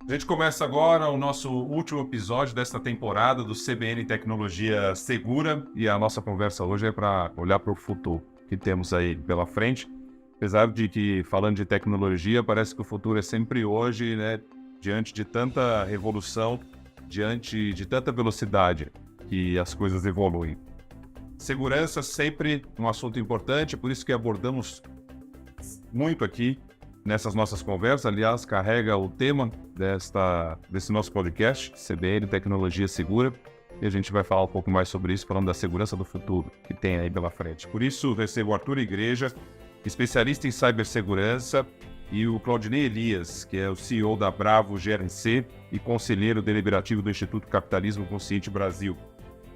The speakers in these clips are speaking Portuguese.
A gente começa agora o nosso último episódio desta temporada do CBN Tecnologia Segura e a nossa conversa hoje é para olhar para o futuro que temos aí pela frente. Apesar de que, falando de tecnologia, parece que o futuro é sempre hoje, né? Diante de tanta revolução, diante de tanta velocidade que as coisas evoluem. Segurança sempre um assunto importante, por isso que abordamos muito aqui nessas nossas conversas. Aliás, carrega o tema desse nosso podcast, CBN Tecnologia Segura, e a gente vai falar um pouco mais sobre isso, falando da segurança do futuro que tem aí pela frente. Por isso, recebo o Arthur Igreja, especialista em cibersegurança, e o Claudinei Elias, que é o CEO da Bravo GRC e conselheiro deliberativo do Instituto Capitalismo Consciente Brasil.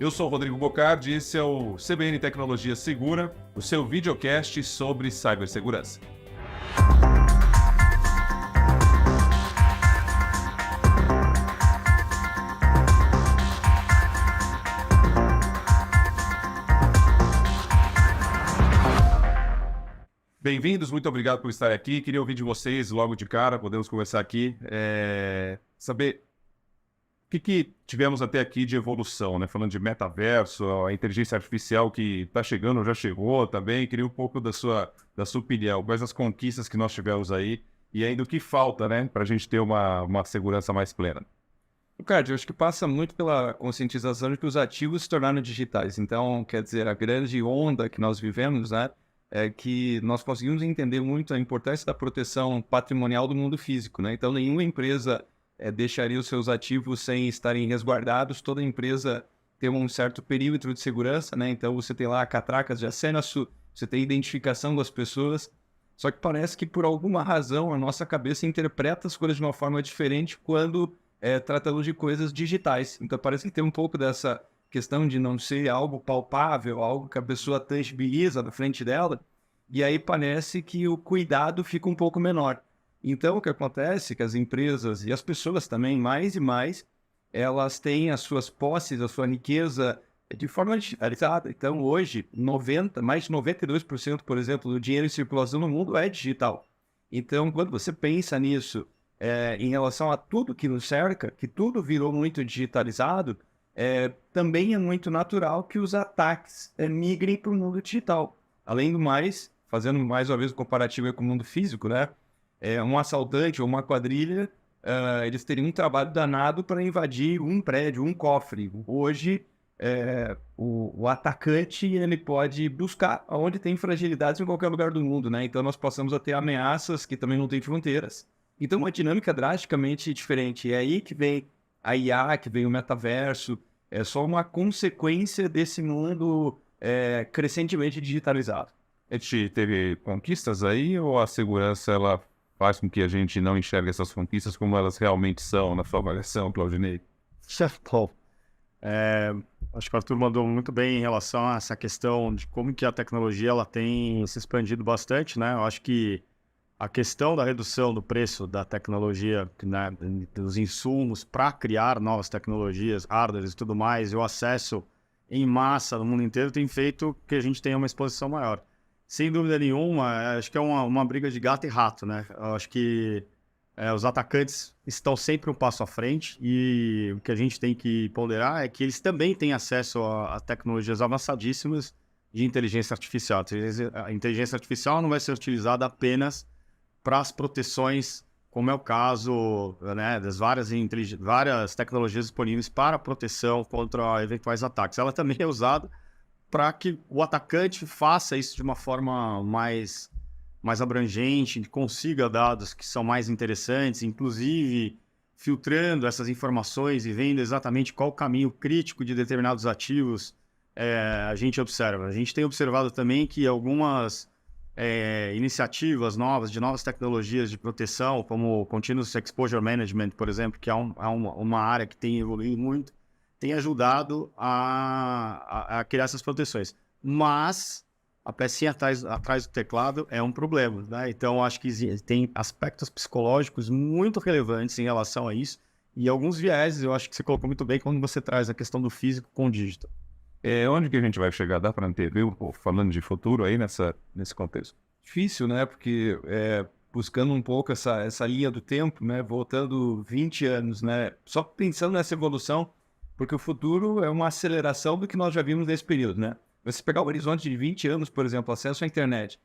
Eu sou o Rodrigo Bocardi e esse é o CBN Tecnologia Segura, o seu videocast sobre cibersegurança. Bem-vindos, muito obrigado por estar aqui. Queria ouvir de vocês logo de cara, podemos conversar aqui, saber o que tivemos até aqui de evolução, né? Falando de metaverso, a inteligência artificial que está chegando, já chegou também. Queria um pouco da sua opinião, quais as conquistas que nós tivemos aí e ainda o que falta, né? Para a gente ter uma segurança mais plena. Ricardo, eu acho que passa muito pela conscientização de que os ativos se tornaram digitais. Então, quer dizer, a grande onda que nós vivemos, né, é que nós conseguimos entender muito a importância da proteção patrimonial do mundo físico, né? Então, nenhuma empresa deixaria os seus ativos sem estarem resguardados. Toda empresa tem um certo perímetro de segurança, né? Então, você tem lá catracas de acesso, você tem identificação das pessoas. Só que parece que, por alguma razão, a nossa cabeça interpreta as coisas de uma forma diferente quando tratamos de coisas digitais. Então parece que tem um pouco dessa questão de não ser algo palpável, algo que a pessoa tangibiliza na frente dela, e aí parece que o cuidado fica um pouco menor. Então o que acontece é que as empresas e as pessoas também, mais e mais, elas têm as suas posses, a sua riqueza de forma digitalizada. Então hoje, mais de 92%, por exemplo, do dinheiro em circulação no mundo é digital. Então quando você pensa nisso, em relação a tudo que nos cerca, que tudo virou muito digitalizado, também é muito natural que os ataques migrem para o mundo digital. Além do mais, fazendo mais uma vez o comparativo aí com o mundo físico, né? Um assaltante ou uma quadrilha, eles teriam um trabalho danado para invadir um prédio, um cofre. Hoje, o atacante ele pode buscar onde tem fragilidades em qualquer lugar do mundo, né? Então nós passamos a ter ameaças que também não têm fronteiras. Então, uma dinâmica drasticamente diferente. É aí que vem a IA, que vem o metaverso. É só uma consequência desse mundo crescentemente digitalizado. A gente teve conquistas aí ou a segurança ela faz com que a gente não enxergue essas conquistas como elas realmente são na sua avaliação, Claudinei? Bom, acho que o Arthur mandou muito bem em relação a essa questão de como que a tecnologia ela tem se expandido bastante, né? Eu acho que a questão da redução do preço da tecnologia, né, dos insumos para criar novas tecnologias, hardwares e tudo mais, e o acesso em massa no mundo inteiro tem feito que a gente tenha uma exposição maior. Sem dúvida nenhuma, acho que é uma briga de gato e rato, né? Eu acho que os atacantes estão sempre um passo à frente e o que a gente tem que ponderar é que eles também têm acesso a tecnologias avançadíssimas de inteligência artificial. A inteligência artificial não vai ser utilizada apenas para as proteções, como é o caso, né, das várias tecnologias disponíveis para proteção contra eventuais ataques. Ela também é usada para que o atacante faça isso de uma forma mais abrangente, consiga dados que são mais interessantes, inclusive filtrando essas informações e vendo exatamente qual o caminho crítico de determinados ativos a gente observa. A gente tem observado também que algumas iniciativas novas, de novas tecnologias de proteção, como o Continuous Exposure Management, por exemplo, que é uma área que tem evoluído muito, tem ajudado a criar essas proteções. Mas a pecinha atrás do teclado é um problema, né? Então, acho que tem aspectos psicológicos muito relevantes em relação a isso e alguns vieses, eu acho que você colocou muito bem quando você traz a questão do físico com o digital. Onde que a gente vai chegar? Dá para antever, falando de futuro aí nesse contexto? Difícil, né? Porque buscando um pouco essa linha do tempo, né? Voltando 20 anos, né? Só pensando nessa evolução, porque o futuro é uma aceleração do que nós já vimos nesse período, né? Você pegar o horizonte de 20 anos, por exemplo, acesso à internet,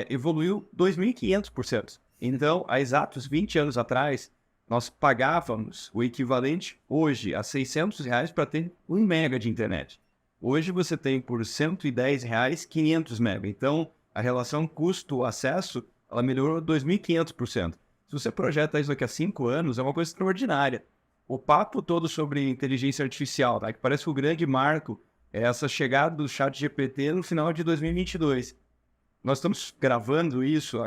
evoluiu 2.500%. Então, há exatos 20 anos atrás, nós pagávamos o equivalente hoje a R$ 600 para ter 1 mega de internet. Hoje você tem por R$ 110 500 mega. Então, a relação custo-acesso, ela melhorou 2.500%. Se você projeta isso daqui a 5 anos, é uma coisa extraordinária. O papo todo sobre inteligência artificial, tá? Que parece que o grande marco é essa chegada do ChatGPT no final de 2022. Nós estamos gravando isso,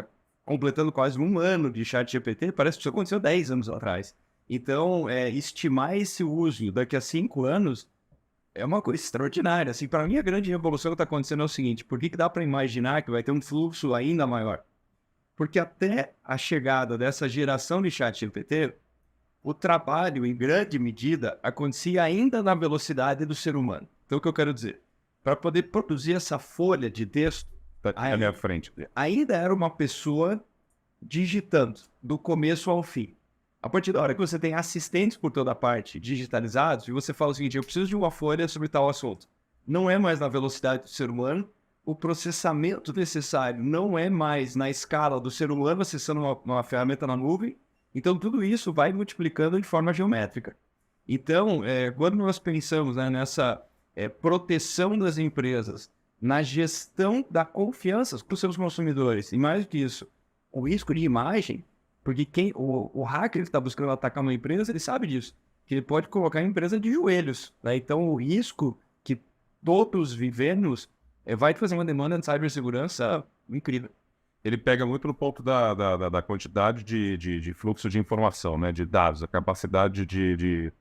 completando quase 1 ano de ChatGPT, parece que isso aconteceu 10 anos atrás. Então, estimar esse uso daqui a 5 anos é uma coisa extraordinária. Assim, para mim, a grande revolução que está acontecendo é o seguinte: por que dá para imaginar que vai ter um fluxo ainda maior? Porque até a chegada dessa geração de ChatGPT, o trabalho, em grande medida, acontecia ainda na velocidade do ser humano. Então, o que eu quero dizer? Para poder produzir essa folha de texto, À minha frente. ainda era uma pessoa digitando, do começo ao fim. A partir da hora que você tem assistentes por toda parte, digitalizados, e você fala o seguinte: eu preciso de uma folha sobre tal assunto. Não é mais na velocidade do ser humano, o processamento necessário não é mais na escala do ser humano, acessando uma ferramenta na nuvem. Então, tudo isso vai multiplicando de forma geométrica. Então, quando nós pensamos, né, nessa proteção das empresas, na gestão da confiança para os seus consumidores, e mais do que isso, o risco de imagem, porque o hacker que está buscando atacar uma empresa, ele sabe disso, que ele pode colocar a empresa de joelhos, né? Então, o risco que todos vivemos vai fazer uma demanda de cibersegurança incrível. Ele pega muito no ponto da quantidade de fluxo de informação, né, de dados, a capacidade de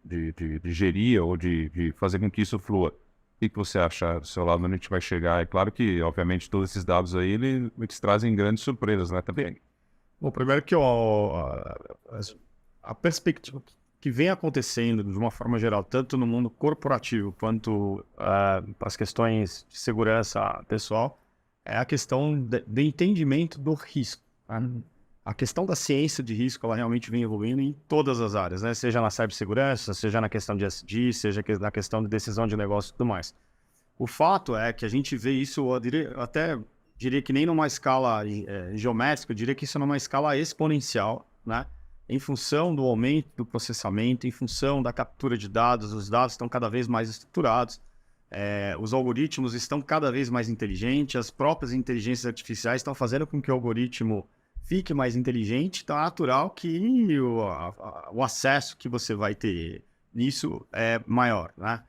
gerir ou de fazer com que isso flua. O que você acha do seu lado onde a gente vai chegar? É claro que, obviamente, todos esses dados aí, eles trazem grandes surpresas, né, também. Bom, primeiro que a perspectiva que vem acontecendo de uma forma geral, tanto no mundo corporativo quanto para as questões de segurança pessoal, é a questão de entendimento do risco. Tá? A questão da ciência de risco, ela realmente vem evoluindo em todas as áreas, né? Seja na cibersegurança, seja na questão de ESG, seja na questão de decisão de negócio e tudo mais. O fato é que a gente vê isso, eu até diria que nem numa escala geométrica, eu diria que isso é numa escala exponencial, né? Em função do aumento do processamento, em função da captura de dados, os dados estão cada vez mais estruturados, os algoritmos estão cada vez mais inteligentes, as próprias inteligências artificiais estão fazendo com que o algoritmo fique mais inteligente, então é natural que o acesso que você vai ter nisso é maior, né?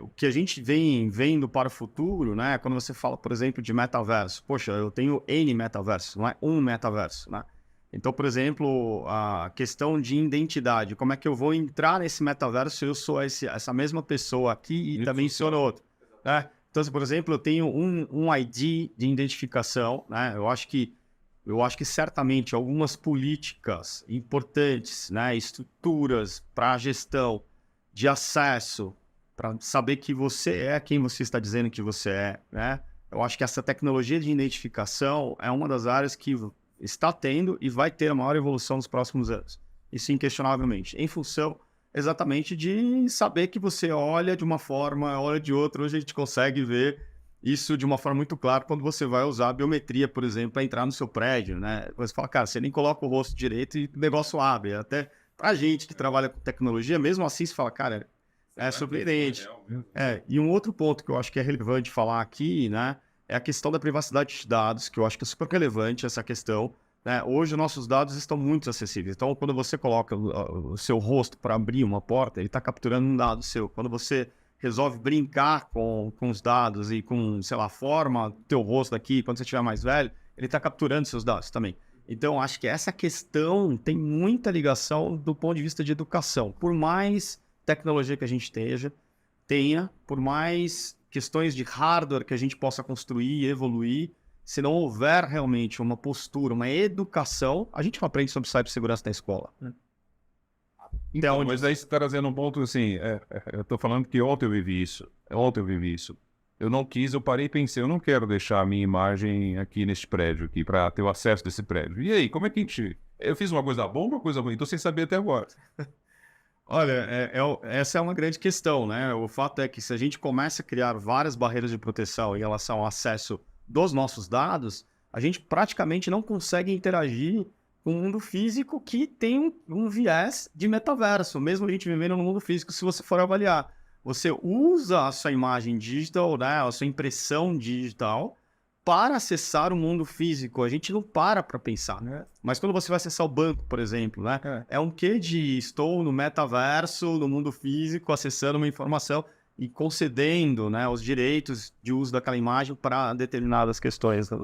O que a gente vem vendo para o futuro, né? Quando você fala, por exemplo, de metaverso, poxa, eu tenho N metaversos, não é um metaverso, né? Então, por exemplo, a questão de identidade, como é que eu vou entrar nesse metaverso se eu sou essa mesma pessoa aqui e também sou no outro, né? Então, por exemplo, eu tenho um ID de identificação, né? Eu acho que certamente algumas políticas importantes, né? Estruturas para a gestão de acesso, para saber que você é quem você está dizendo que você é, né? Eu acho que essa tecnologia de identificação é uma das áreas que está tendo e vai ter a maior evolução nos próximos anos. Isso inquestionavelmente. Em função exatamente de saber que você olha de uma forma, olha de outra. Hoje a gente consegue ver isso de uma forma muito clara quando você vai usar a biometria, por exemplo, para entrar no seu prédio, né? Você fala, cara, você nem coloca o rosto direito e o negócio abre. Até pra gente que trabalha com tecnologia, mesmo assim você fala, cara, é surpreendente. E um outro ponto que eu acho que é relevante falar aqui, né? É a questão da privacidade de dados, que eu acho que é super relevante essa questão, né? Hoje, nossos dados estão muito acessíveis. Então, quando você coloca o seu rosto para abrir uma porta, ele está capturando um dado seu. Quando você resolve brincar com os dados e com, sei lá, a forma do teu rosto daqui, quando você estiver mais velho, ele está capturando seus dados também. Então, acho que essa questão tem muita ligação do ponto de vista de educação. Por mais tecnologia que a gente tenha, por mais questões de hardware que a gente possa construir e evoluir, se não houver realmente uma postura, uma educação, a gente não aprende sobre cibersegurança na escola. Então, mas aí você está trazendo um ponto assim, eu estou falando que ontem eu vivi isso. eu não quis, eu parei e pensei, eu não quero deixar a minha imagem aqui neste prédio, aqui, para ter o acesso desse prédio. E aí, como é que a gente... Eu fiz uma coisa boa ou uma coisa ruim? Estou sem saber até agora. Olha, essa é uma grande questão, né? O fato é que se a gente começa a criar várias barreiras de proteção em relação ao acesso dos nossos dados, a gente praticamente não consegue interagir com o mundo físico que tem um viés de metaverso, mesmo a gente vivendo no mundo físico, se você for avaliar. Você usa a sua imagem digital, né, a sua impressão digital, para acessar o mundo físico. A gente não para pensar, né? Mas quando você vai acessar o banco, por exemplo, né? É um quê de estou no metaverso, no mundo físico, acessando uma informação e concedendo, né, os direitos de uso daquela imagem para determinadas questões. O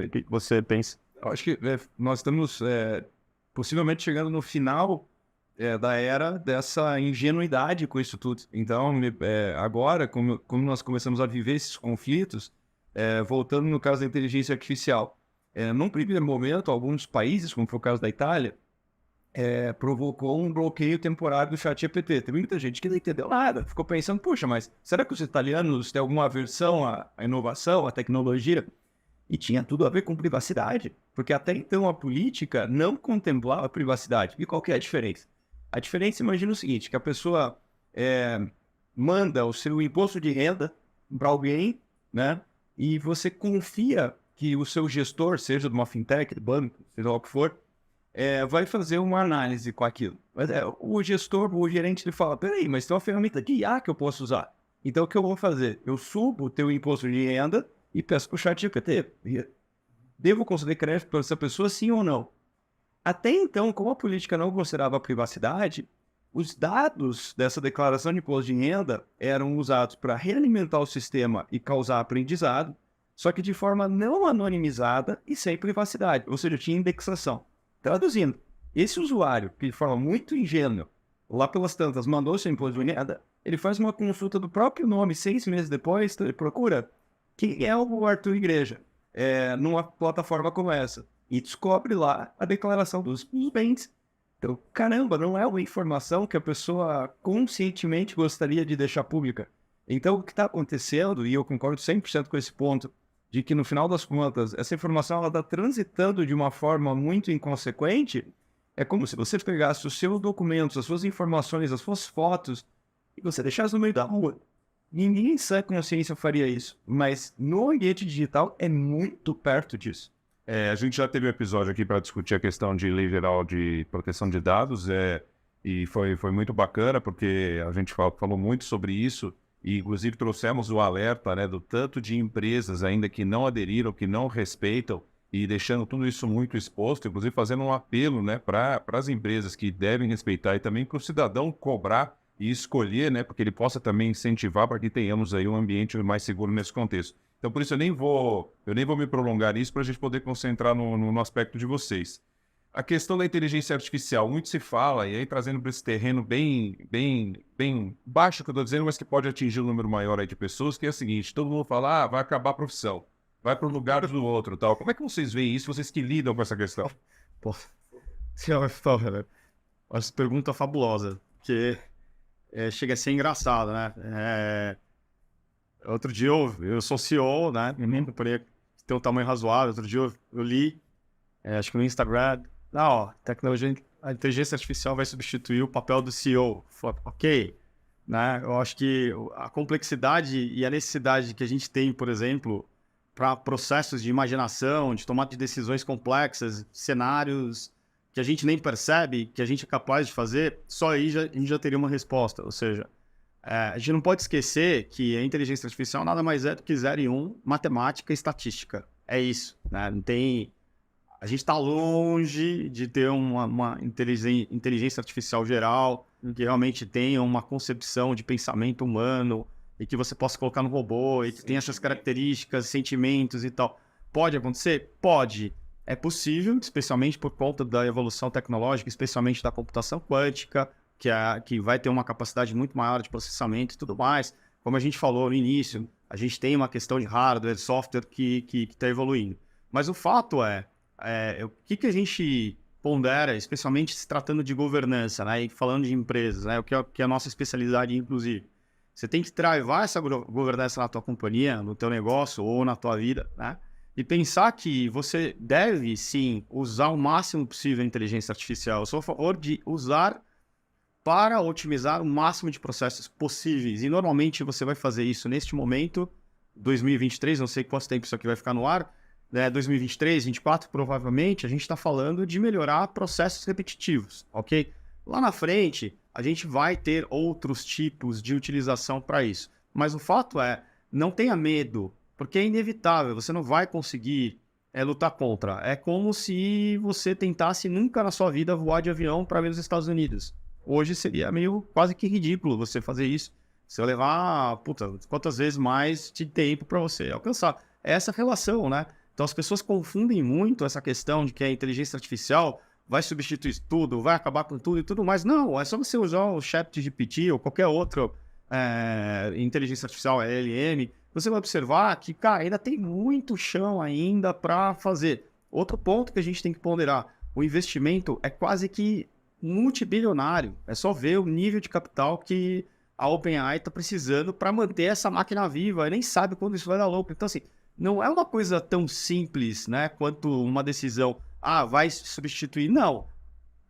que você pensa? Eu acho que nós estamos possivelmente chegando no final da era dessa ingenuidade com isso tudo. Então, agora, como nós começamos a viver esses conflitos, voltando no caso da inteligência artificial, num primeiro momento, alguns países, como foi o caso da Itália, provocou um bloqueio temporário do ChatGPT. Tem muita gente que não entendeu nada, ficou pensando, puxa, mas será que os italianos têm alguma aversão à inovação, à tecnologia? E tinha tudo a ver com privacidade, porque até então a política não contemplava a privacidade. E qual que é a diferença? A diferença, imagina o seguinte, que a pessoa manda o seu imposto de renda para alguém, né? E você confia que o seu gestor, seja de uma fintech, de banco, seja lá o que for, vai fazer uma análise com aquilo. Mas, o gestor, o gerente, ele fala, peraí, mas tem uma ferramenta de IA que eu posso usar. Então, o que eu vou fazer? Eu subo o teu imposto de renda e peço para o ChatGPT. Devo conceder crédito para essa pessoa, sim ou não? Até então, como a política não considerava a privacidade, os dados dessa declaração de imposto de renda eram usados para realimentar o sistema e causar aprendizado, só que de forma não anonimizada e sem privacidade, ou seja, tinha indexação. Traduzindo, esse usuário, que de forma muito ingênua, lá pelas tantas, mandou seu imposto de renda, ele faz uma consulta do próprio nome 6 meses depois, então ele procura quem é o Arthur Igreja, numa plataforma como essa, e descobre lá a declaração dos bens. Então, caramba, não é uma informação que a pessoa conscientemente gostaria de deixar pública. Então, o que está acontecendo, e eu concordo 100% com esse ponto, de que no final das contas, essa informação está transitando de uma forma muito inconsequente, é como se você pegasse os seus documentos, as suas informações, as suas fotos, e você deixasse no meio da rua. Ninguém em sã consciência faria isso, mas no ambiente digital é muito perto disso. A gente já teve um episódio aqui para discutir a questão de lei geral de proteção de dados, e foi muito bacana, porque a gente falou muito sobre isso, e inclusive trouxemos o alerta, né, do tanto de empresas ainda que não aderiram, que não respeitam, e deixando tudo isso muito exposto, inclusive fazendo um apelo, né, para as empresas que devem respeitar e também para o cidadão cobrar e escolher, né, porque ele possa também incentivar para que tenhamos aí um ambiente mais seguro nesse contexto. Então, por isso, eu nem vou me prolongar nisso para a gente poder concentrar no aspecto de vocês. A questão da inteligência artificial, muito se fala, e aí trazendo para esse terreno bem baixo que eu estou dizendo, mas que pode atingir um número maior aí de pessoas, que é o seguinte, todo mundo fala, vai acabar a profissão, vai para um lugar do outro, tal. Como é que vocês veem isso, vocês que lidam com essa questão? Pô, essa pergunta fabulosa, porque chega a ser engraçado, né? Outro dia eu sou CEO, né? Tem um tamanho razoável. Outro dia eu li, acho que no Instagram, a inteligência artificial vai substituir o papel do CEO. Falei, ok, né? Eu acho que a complexidade e a necessidade que a gente tem, por exemplo, para processos de imaginação, de tomada de decisões complexas, cenários que a gente nem percebe, que a gente é capaz de fazer, só aí a gente já teria uma resposta. Ou seja, a gente não pode esquecer que a inteligência artificial nada mais é do que 0 e 1, matemática e estatística. É isso, né? Não tem... A gente está longe de ter uma inteligência artificial geral, que realmente tenha uma concepção de pensamento humano e que você possa colocar no robô e que tenha essas características, sentimentos e tal. Pode acontecer? Pode. É possível, especialmente por conta da evolução tecnológica, especialmente da computação quântica, que vai ter uma capacidade muito maior de processamento e tudo mais. Como a gente falou no início, a gente tem uma questão de hardware, software que está evoluindo. Mas o fato o que a gente pondera, especialmente se tratando de governança, né, e falando de empresas, né, o que é a nossa especialidade, inclusive. Você tem que travar essa governança na tua companhia, no teu negócio ou na tua vida, né? E pensar que você deve, sim, usar o máximo possível a inteligência artificial. Eu sou a favor de usar para otimizar o máximo de processos possíveis. E normalmente você vai fazer isso neste momento, 2023, não sei quanto tempo isso aqui vai ficar no ar, né? 2023, 2024, provavelmente, a gente está falando de melhorar processos repetitivos, ok? Lá na frente, a gente vai ter outros tipos de utilização para isso. Mas o fato é, não tenha medo, porque é inevitável, você não vai conseguir lutar contra. É como se você tentasse nunca na sua vida voar de avião para ver os Estados Unidos. Hoje seria meio quase que ridículo você fazer isso. Você vai levar, quantas vezes mais de tempo para você alcançar. É essa relação, né? Então as pessoas confundem muito essa questão de que a inteligência artificial vai substituir tudo, vai acabar com tudo e tudo mais. Não, é só você usar o ChatGPT ou qualquer outra inteligência artificial, LLM. Você vai observar que, cara, ainda tem muito chão ainda para fazer. Outro ponto que a gente tem que ponderar, o investimento é quase que multibilionário. É só ver o nível de capital que a OpenAI está precisando para manter essa máquina viva. E nem sabe quando isso vai dar louco. Então, assim, não é uma coisa tão simples, né, quanto uma decisão, vai substituir. Não.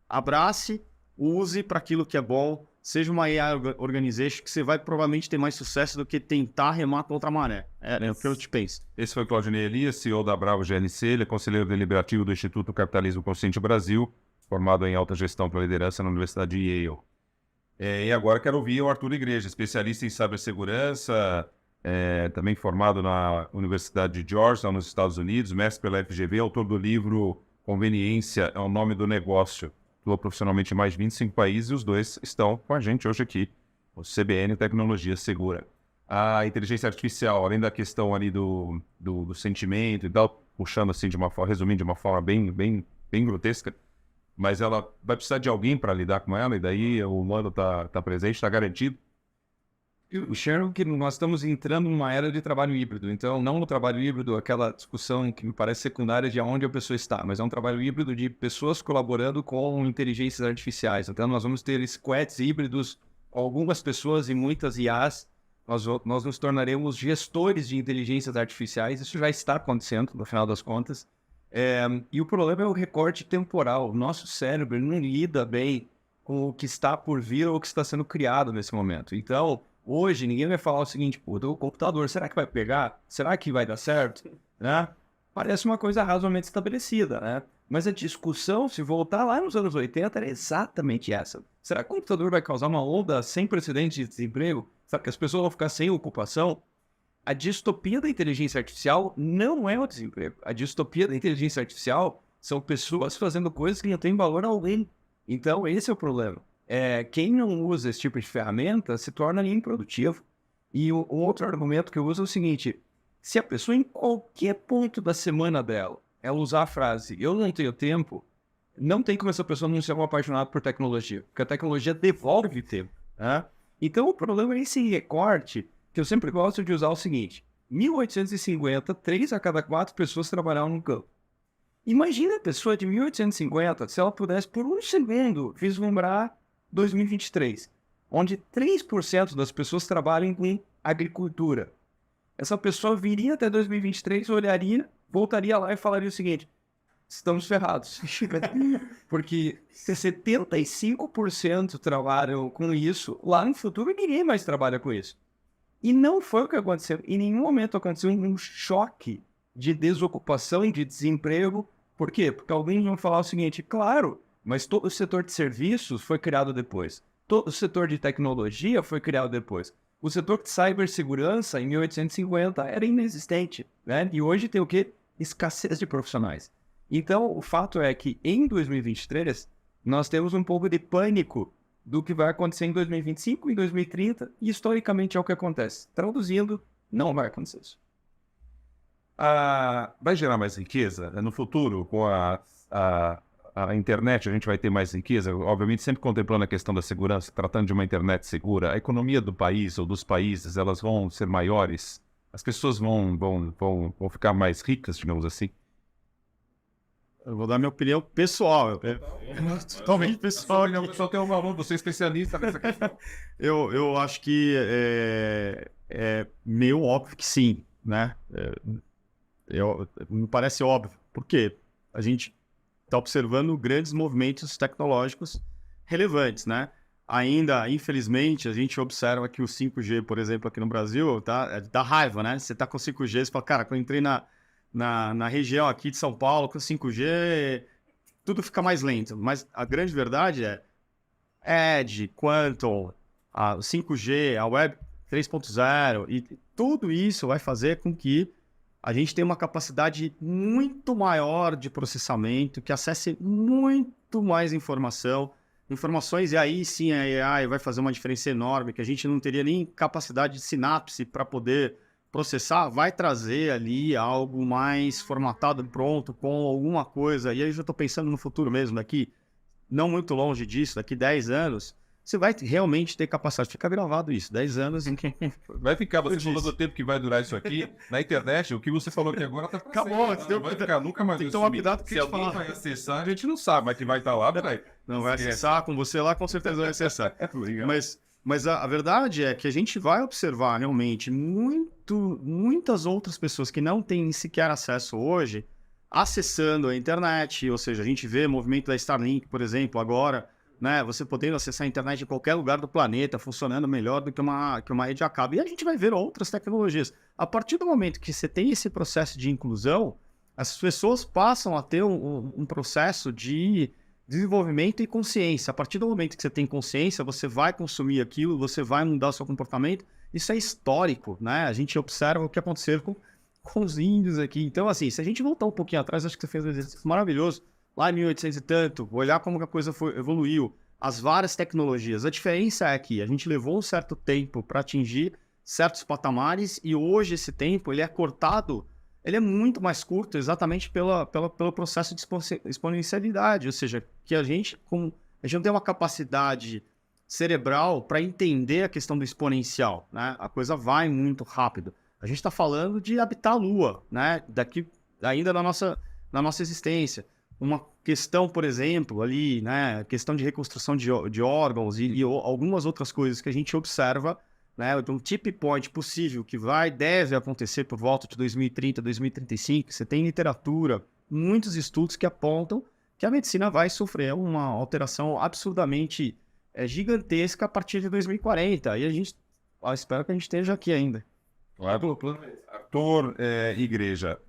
Abrace, use para aquilo que é bom, seja uma AI organization que você vai provavelmente ter mais sucesso do que tentar remar contra a maré. É o que eu te penso. Esse foi o Claudinei Elias, CEO da Bravo GLC, ele é conselheiro deliberativo do Instituto Capitalismo Consciente Brasil, formado em alta gestão pela liderança na Universidade de Yale. E agora quero ouvir o Arthur Igreja, especialista em cibersegurança, também formado na Universidade de Georgetown, nos Estados Unidos, mestre pela FGV, autor do livro Conveniência é o Nome do Negócio. Atua profissionalmente em mais de 25 países e os dois estão com a gente hoje aqui, o CBN Tecnologia Segura. A inteligência artificial, além da questão ali do sentimento e tal, puxando assim de uma forma, resumindo de uma forma bem grotesca, mas ela vai precisar de alguém para lidar com ela, e daí o humano está presente, está garantido. O Sharon, que nós estamos entrando numa era de trabalho híbrido. Então, não no trabalho híbrido, aquela discussão que me parece secundária de onde a pessoa está, mas é um trabalho híbrido de pessoas colaborando com inteligências artificiais. Então, nós vamos ter squads híbridos, algumas pessoas e muitas IAs. Nós nos tornaremos gestores de inteligências artificiais. Isso já está acontecendo, no final das contas. E o problema é o recorte temporal. O nosso cérebro não lida bem com o que está por vir ou o que está sendo criado nesse momento. Então, hoje, ninguém vai falar o seguinte, o computador, será que vai pegar? Será que vai dar certo? Né? Parece uma coisa razoavelmente estabelecida, né? Mas a discussão, se voltar lá nos anos 80, era exatamente essa. Será que o computador vai causar uma onda sem precedentes de desemprego? Será que as pessoas vão ficar sem ocupação? A distopia da inteligência artificial não é o desemprego. A distopia da inteligência artificial são pessoas fazendo coisas que não têm valor algum. Então, esse é o problema. Quem não usa esse tipo de ferramenta se torna improdutivo. E o outro argumento que eu uso é o seguinte: se a pessoa em qualquer ponto da semana dela, ela usar a frase, eu não tenho tempo, não tem como essa pessoa não ser uma apaixonada por tecnologia, porque a tecnologia devolve tempo. Né? Então o problema é esse recorte, que eu sempre gosto de usar o seguinte: 1850, 3 a cada 4 pessoas trabalhavam no campo. Imagina a pessoa de 1850, se ela pudesse por um segundo vislumbrar 2023, onde 3% das pessoas trabalham com agricultura. Essa pessoa viria até 2023, olharia, voltaria lá e falaria o seguinte: estamos ferrados. Porque se 75% trabalham com isso, lá no futuro ninguém mais trabalha com isso. E não foi o que aconteceu. Em nenhum momento aconteceu um choque de desocupação e de desemprego. Por quê? Porque alguns vão falar o seguinte: claro, mas todo o setor de serviços foi criado depois. Todo o setor de tecnologia foi criado depois. O setor de cibersegurança, em 1850, era inexistente, né? E hoje tem o quê? Escassez de profissionais. Então, o fato é que, em 2023, nós temos um pouco de pânico do que vai acontecer em 2025, em 2030, e historicamente é o que acontece. Traduzindo, não vai acontecer isso. Vai gerar mais riqueza? No futuro, com a internet, a gente vai ter mais riqueza? Obviamente, sempre contemplando a questão da segurança, tratando de uma internet segura. A economia do país ou dos países, elas vão ser maiores? As pessoas vão ficar mais ricas, digamos assim? Eu vou dar minha opinião pessoal. Totalmente pessoal. O pessoal tem um valor, você é especialista nessa questão. Eu acho que é meio óbvio que sim, né? Me parece óbvio. Por quê? A gente está observando grandes movimentos tecnológicos relevantes, né? Ainda, infelizmente, a gente observa que o 5G, por exemplo, aqui no Brasil, dá raiva, né? Você tá com 5G, você fala, cara, quando eu entrei na região aqui de São Paulo, com 5G, tudo fica mais lento. Mas a grande verdade é Edge, Quantum, a 5G, a Web 3.0, e tudo isso vai fazer com que a gente tenha uma capacidade muito maior de processamento, que acesse muito mais informações, e aí sim a AI vai fazer uma diferença enorme, que a gente não teria nem capacidade de sinapse para poder processar, vai trazer ali algo mais formatado, pronto, com alguma coisa, e aí eu já estou pensando no futuro mesmo, daqui, não muito longe disso, daqui 10 anos, você vai realmente ter capacidade. Fica gravado isso, 10 anos em que... Vai ficar, você falou do tempo que vai durar isso aqui, na internet, o que você falou aqui agora tá pra Acabou, sempre, não vai ficar nunca mais. Tem que tomar cuidado com o que Se a gente alguém fala. vai acessar, a gente não sabe, mas que vai estar lá, peraí. Não vai acessar, com você lá, com certeza vai acessar. Mas a verdade é que a gente vai observar realmente muitas outras pessoas que não têm sequer acesso hoje, acessando a internet, ou seja, a gente vê o movimento da Starlink, por exemplo, agora, né, você podendo acessar a internet em qualquer lugar do planeta, funcionando melhor do que uma rede a cabo. E a gente vai ver outras tecnologias. A partir do momento que você tem esse processo de inclusão, as pessoas passam a ter um processo de desenvolvimento e consciência. A partir do momento que você tem consciência, você vai consumir aquilo, você vai mudar o seu comportamento. Isso é histórico, né? A gente observa o que aconteceu com os índios aqui. Então, assim, se a gente voltar um pouquinho atrás, acho que você fez um exercício maravilhoso, lá em 1800 e tanto, olhar como que a coisa evoluiu, as várias tecnologias. A diferença é que a gente levou um certo tempo para atingir certos patamares e hoje esse tempo ele é cortado, ele é muito mais curto exatamente pelo processo de exponencialidade, ou seja, que a gente não tem uma capacidade cerebral para entender a questão do exponencial, né? A coisa vai muito rápido. A gente está falando de habitar a Lua, né? Daqui ainda na nossa existência. Uma questão, por exemplo, ali, né, questão de reconstrução de órgãos e algumas outras coisas que a gente observa, né, um tip point possível que deve acontecer por volta de 2030, 2035. Você tem literatura, muitos estudos que apontam que a medicina vai sofrer uma alteração absurdamente gigantesca a partir de 2040. E a gente espero que a gente esteja aqui ainda. Claro. Arthur, igreja,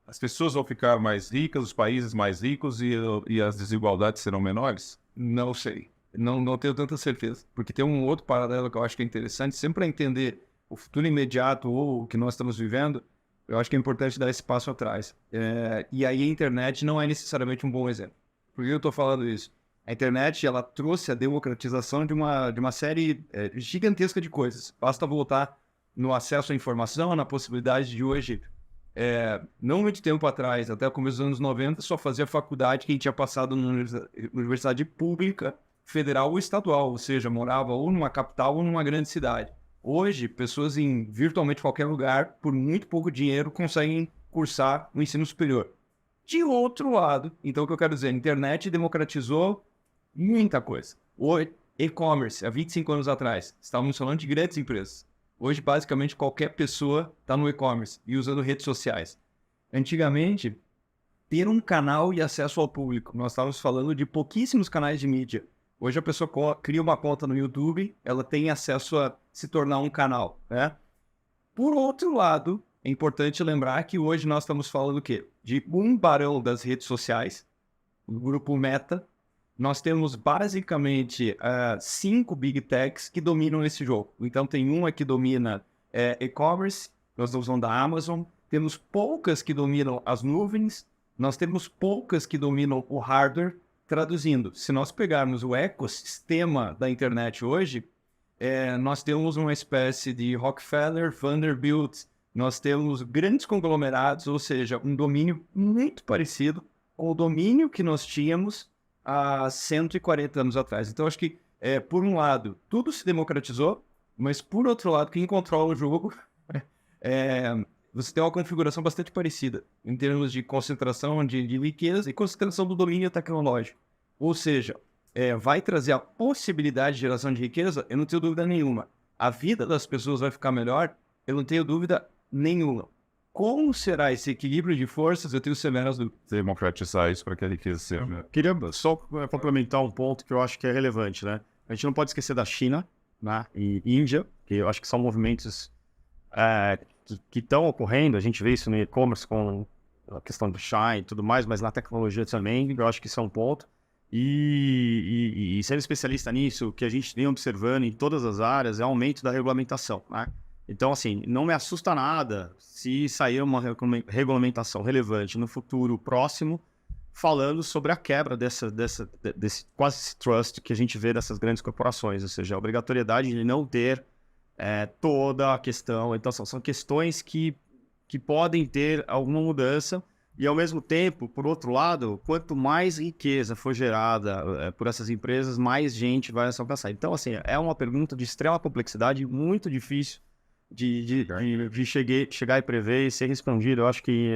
as pessoas vão ficar mais ricas, os países mais ricos e as desigualdades serão menores? Não sei. Não tenho tanta certeza. Porque tem um outro paralelo que eu acho que é interessante. Sempre para entender o futuro imediato ou o que nós estamos vivendo, eu acho que é importante dar esse passo atrás. E aí a internet não é necessariamente um bom exemplo. Por que eu estou falando isso? A internet ela trouxe a democratização de uma série gigantesca de coisas. Basta voltar no acesso à informação, na possibilidade de hoje... não muito tempo atrás, até o começo dos anos 90, só fazia faculdade quem tinha passado numa universidade pública, federal ou estadual, ou seja, morava ou numa capital ou numa grande cidade. Hoje, pessoas em virtualmente qualquer lugar, por muito pouco dinheiro, conseguem cursar o ensino superior. De outro lado, então o que eu quero dizer, a internet democratizou muita coisa. O e-commerce, há 25 anos atrás, estávamos falando de grandes empresas. Hoje, basicamente, qualquer pessoa está no e-commerce e usando redes sociais. Antigamente, ter um canal e acesso ao público. Nós estávamos falando de pouquíssimos canais de mídia. Hoje, a pessoa cria uma conta no YouTube, ela tem acesso a se tornar um canal, né? Por outro lado, é importante lembrar que hoje nós estamos falando o quê? De um barão das redes sociais, o grupo Meta. Nós temos basicamente 5 Big Techs que dominam esse jogo. Então tem uma que domina e-commerce, nós estamos falando da Amazon, temos poucas que dominam as nuvens, nós temos poucas que dominam o hardware. Traduzindo, se nós pegarmos o ecossistema da internet hoje, nós temos uma espécie de Rockefeller, Vanderbilt, nós temos grandes conglomerados, ou seja, um domínio muito parecido com o domínio que nós tínhamos há 140 anos atrás. Então, acho que, por um lado, tudo se democratizou, mas, por outro lado, quem controla o jogo você tem uma configuração bastante parecida em termos de concentração de riqueza e concentração do domínio tecnológico. Ou seja, vai trazer a possibilidade de geração de riqueza, eu não tenho dúvida nenhuma. A vida das pessoas vai ficar melhor, eu não tenho dúvida nenhuma. Como será esse equilíbrio de forças? Eu tenho severas dúvidas. Democratizar isso para que a riqueza seja. Queria só complementar um ponto que eu acho que é relevante, né? A gente não pode esquecer da China, né? E Índia, que eu acho que são movimentos que estão ocorrendo. A gente vê isso no e-commerce com a questão do Shine e tudo mais, mas na tecnologia também, eu acho que isso é um ponto. E sendo especialista nisso, o que a gente vem observando em todas as áreas é o aumento da regulamentação, né? Então, assim, não me assusta nada se sair uma regulamentação relevante no futuro próximo, falando sobre a quebra desse quase esse trust que a gente vê dessas grandes corporações, ou seja, a obrigatoriedade de não ter toda a questão. Então, são questões que podem ter alguma mudança e, ao mesmo tempo, por outro lado, quanto mais riqueza for gerada por essas empresas, mais gente vai alcançar. Então, assim, é uma pergunta de extrema complexidade, muito difícil de chegar e prever e ser respondido. Eu acho que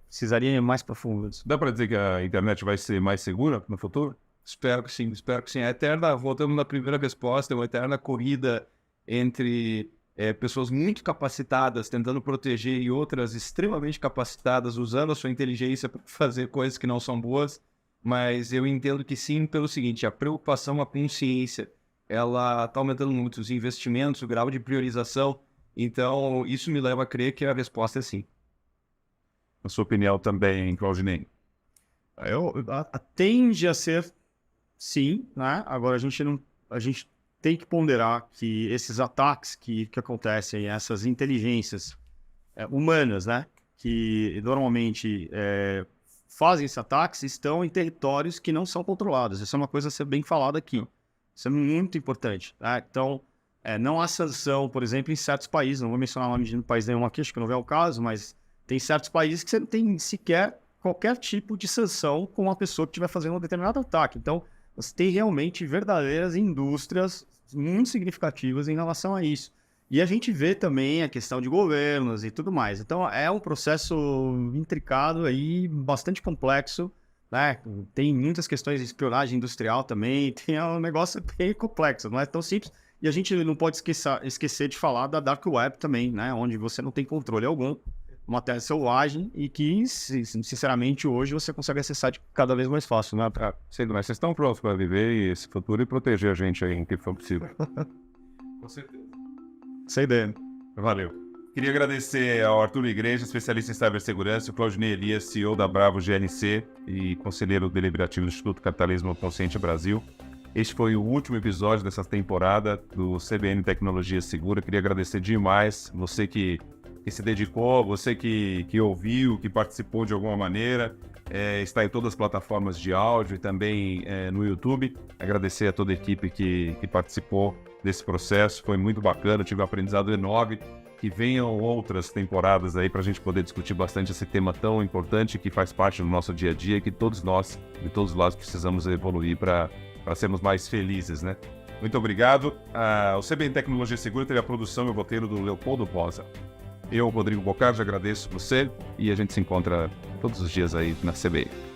precisaria ir mais profundo. Dá para dizer que a internet vai ser mais segura no futuro? Espero que sim, espero que sim. A eterna, voltamos na primeira resposta, uma eterna corrida entre pessoas muito capacitadas tentando proteger e outras extremamente capacitadas usando a sua inteligência para fazer coisas que não são boas. Mas eu entendo que sim, pelo seguinte, a preocupação, a consciência, ela está aumentando muito, os investimentos, o grau de priorização. Então, isso me leva a crer que a resposta é sim. Na sua opinião também, Claudinei? Tende a ser sim, né? Agora, a gente tem que ponderar que esses ataques que acontecem, essas inteligências humanas, né? Que normalmente fazem esses ataques, estão em territórios que não são controlados. Isso é uma coisa a ser bem falada aqui. Isso é muito importante, tá? Então, não há sanção, por exemplo, em certos países. Não vou mencionar o nome de país nenhum aqui, acho que não é o caso, mas tem certos países que você não tem sequer qualquer tipo de sanção com uma pessoa que estiver fazendo um determinado ataque. Então, você tem realmente verdadeiras indústrias muito significativas em relação a isso. E a gente vê também a questão de governos e tudo mais. Então, é um processo intricado aí, bastante complexo, né? Tem muitas questões de espionagem industrial também, tem um negócio bem complexo, não é tão simples. E a gente não pode esquecer de falar da Dark Web também, né? Onde você não tem controle algum, uma terra selvagem e que, sinceramente, hoje você consegue acessar de cada vez mais fácil, né? Sendo mais, vocês estão prontos para viver esse futuro e proteger a gente aí em que for possível. Com certeza. Essa ideia. Valeu. Queria agradecer ao Arthur Igreja, especialista em cibersegurança, e o Claudinei Elias, CEO da Bravo GNC e conselheiro deliberativo do Instituto Capitalismo Consciente Brasil. Este foi o último episódio dessa temporada do CBN Tecnologia Segura. Queria agradecer demais você que se dedicou, você que ouviu, que participou de alguma maneira. Está em todas as plataformas de áudio e também no YouTube. Agradecer a toda a equipe que participou desse processo. Foi muito bacana, tive um aprendizado enorme. Que venham outras temporadas aí para a gente poder discutir bastante esse tema tão importante que faz parte do nosso dia a dia e que todos nós, de todos os lados, precisamos evoluir para sermos mais felizes, né? Muito obrigado. O CBN Tecnologia Segura teve a produção e o roteiro do Leopoldo Rosa. Eu, Rodrigo Bocardi, agradeço você e a gente se encontra todos os dias aí na CBN.